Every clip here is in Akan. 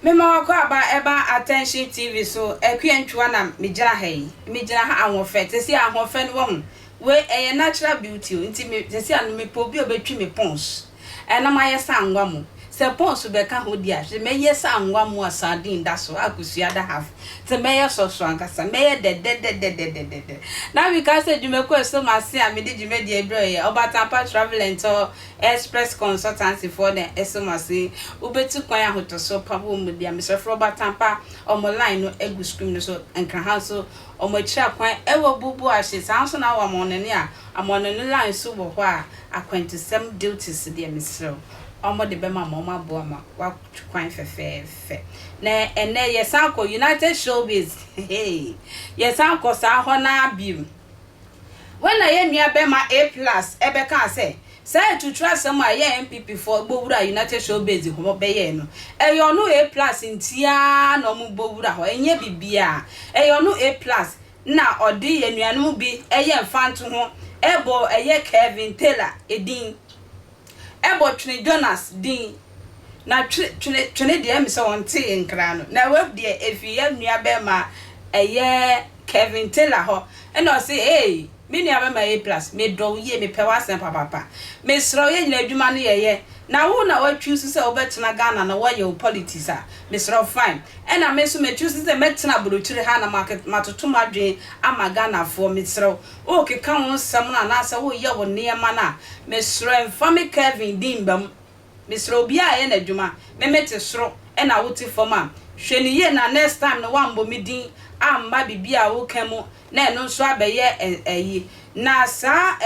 Mema wako eba attention TV so ekwientwa na mejira hai mejira ha anwofe tesi anwofe no wo we eye natural beauty nti me tesi anu me pobi obetwi me pons na maye sangwa mu se pons be ka ho dia se meye sangwa mu asadin da so akusua da half te meye so ankasa meye de na we ka se jume ko so ma se amede jume di ebroye obatampa travel and express consultancy for the esomase ubetu kwan ahoto so pabo mu dia mesefro obatampa online no egu screen no so enka ha so omachira kwan ewo bubu ahye sanso na wa monene a amonene line so bo ho a akwantisem duties dia mesrew omo de bema mama boama wa kwan fefefe na ene yesanko United Showbiz hey yesanko sa ho na biu when na ye nua bema A+ ebeka say to trust some ye NPP for Bowura United Showbiz ho be ye no eyo no A+ ntia no mu Bowura ho enye bibia eyo no A+ na odi ye nuanu bi eye mfanto ho ebo eye Kevin Taylor edin ebo twene Jonas din na twene de am se wonte nkra no na web de efi ye nua be ma eye Kevin Taylor ho and I say hey me nua be ma A+ me do ye me pewa sen papa me sro ye nyina adwuma no ye na wo na wa choose say obetena Ghana na wo ye politics a me sro fine and I me so me choose say metena brochire ha na market matoto madwen ama Ghana for me sro o ke kan won sam na na say wo ye wo niema na me sro enfame Kevin dimbam me sro bia ye na adwuma me mete sro e na wote forma hwene ye na next time no wambo me din amma bibia wo kemu na eno nso abeye eyi na sa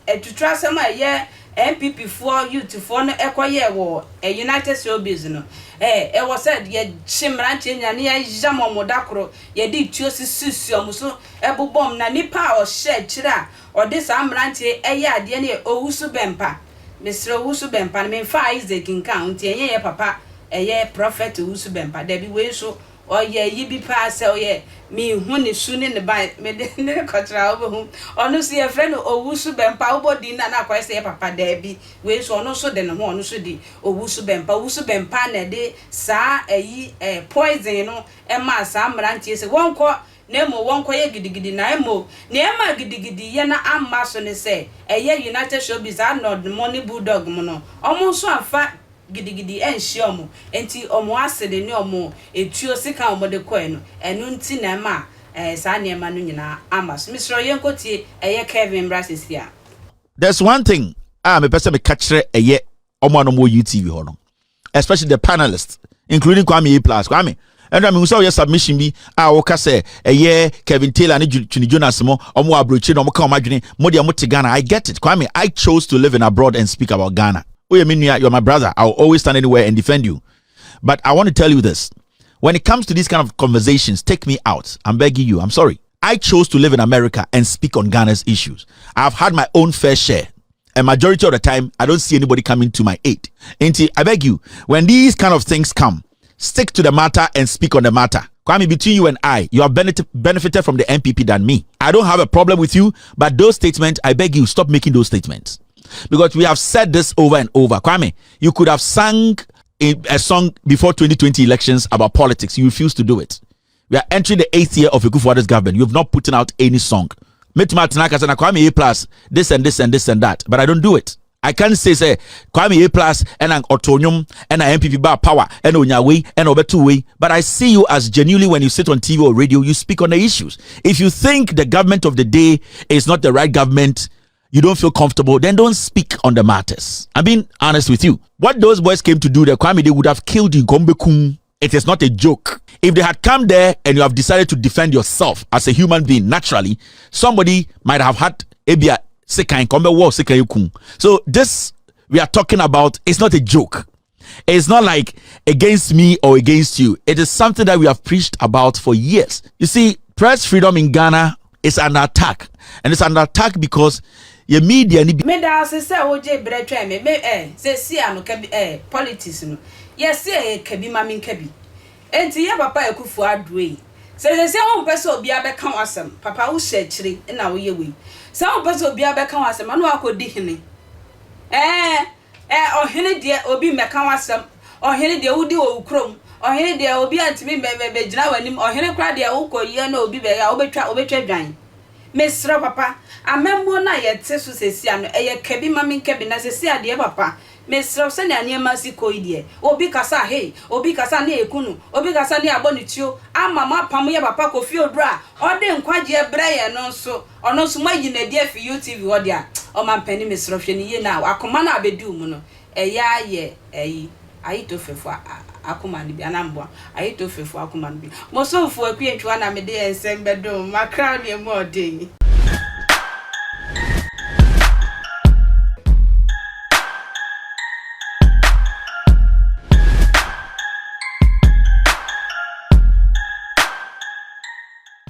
etutra sema ye NPP for youth for no ekoye wo United Showbiz no e was said ye chimranche nya ne ye jamomodakro ye di tuo sisusu omuso ebobom na nipa o share kira o de sa mranche eye ade ne Owusu Bempah Mr. Owusu Bempah me fa Isaac nkan ye papa eye prophet Owusu Bempah da bi we so oye yibi pa se oye mi hu ni su ni ne ba me de ne kotra obo onu so ye friend Owusu Bempah obodi na na kwese ye papa da bi we so onu so de ne ho onu so di Owusu Bempah na de sa ayi poison no e ma sa mrantie se wonko na emo wonko ye gidigidi na emo na ema gidigidi ye na amma so ne se eye United Showbiz anod money bulldog mo no omo so afa gidigidi enhye omo enti omo asede ne omo etuo sika omo de koe no enu nti na ma sa ne ma no nyina amas misro yenkotie eye Kevin Brasisia. There's one thing me person me catch eye omo no mo UTV ho no, especially the panelists including Kwame A+. And I mean, so your submission be woka say Kevin Taylor and Twene Jonas mo omo abrochi no mo ka omadwene mo de mo te Ghana. I get it. Kwame, I chose to live in abroad and speak about Ghana. You're my brother. I'll always stand anywhere and defend you. But I want to tell you this. When it comes to these kind of conversations, take me out. I'm begging you. I'm sorry. I chose to live in America and speak on Ghana's issues. I've had my own fair share. And majority of the time, I don't see anybody coming to my aid. And I beg you, when these kind of things come, stick to the matter and speak on the matter. Kwame, between you and I, you have benefited from the NPP than me. I don't have a problem with you, but those statements, I beg you, stop making those statements. Because we have said this over and over. Kwame, you could have sung a song before 2020 elections about politics. You refuse to do it. We are entering the 8th year of Ekufuado's government. You have not put out any song. Kwame A+, this and this and this and that. But I don't do it. I can't say Kwame A+ and an Otonium and an NPP bar power and Onyawe and Obetuwe. But I see you as genuinely when you sit on TV or radio, you speak on the issues. If you think the government of the day is not the right government, you don't feel comfortable, then don't speak on the matters. I'm being honest with you. What those boys came to do, the Kwame, they would have killed you. It is not a joke. If they had come there and you have decided to defend yourself as a human being, naturally, somebody might have had Ebia Sekai Kombe War Sekai Kun. So this we are talking about is not a joke. It's not like against me or against you. It is something that we have preached about for years. You see, press freedom in Ghana is under attack. And it's under attack because your media ni me da se oje bretwa me se si ano kabi politics no yes kabi ma min kabi enti ya papa Ekufuado yi se won pese obi abeka wasem papa wo hye kire na wo ye we se won pese obi abeka wasem no akodi hene ohene de obi meka wasem ohene de wudi wo krom ohene de obi antimi be gina wanim ohene kra de ukoye na obi be ya obetwa dwan mesra papa amembo na yete so sesi ano eye kebi mami kebi na sesi ade papa mesra se na niema si koidie obi kasa hey obi kasa na ekunu obi kasa na abonitio amama pam ye papa kofi odura ode nkwaje breye no nso ono nso magina die fi YouTube ode a o mampani mesra hwe ni ye na akoma na abedu mu no eya ye ayi to fefo akoma ni bi anambo ayi to fefo akoma ni bi mo so fu akuyentwa na me de ensem bedo makra ne mo ode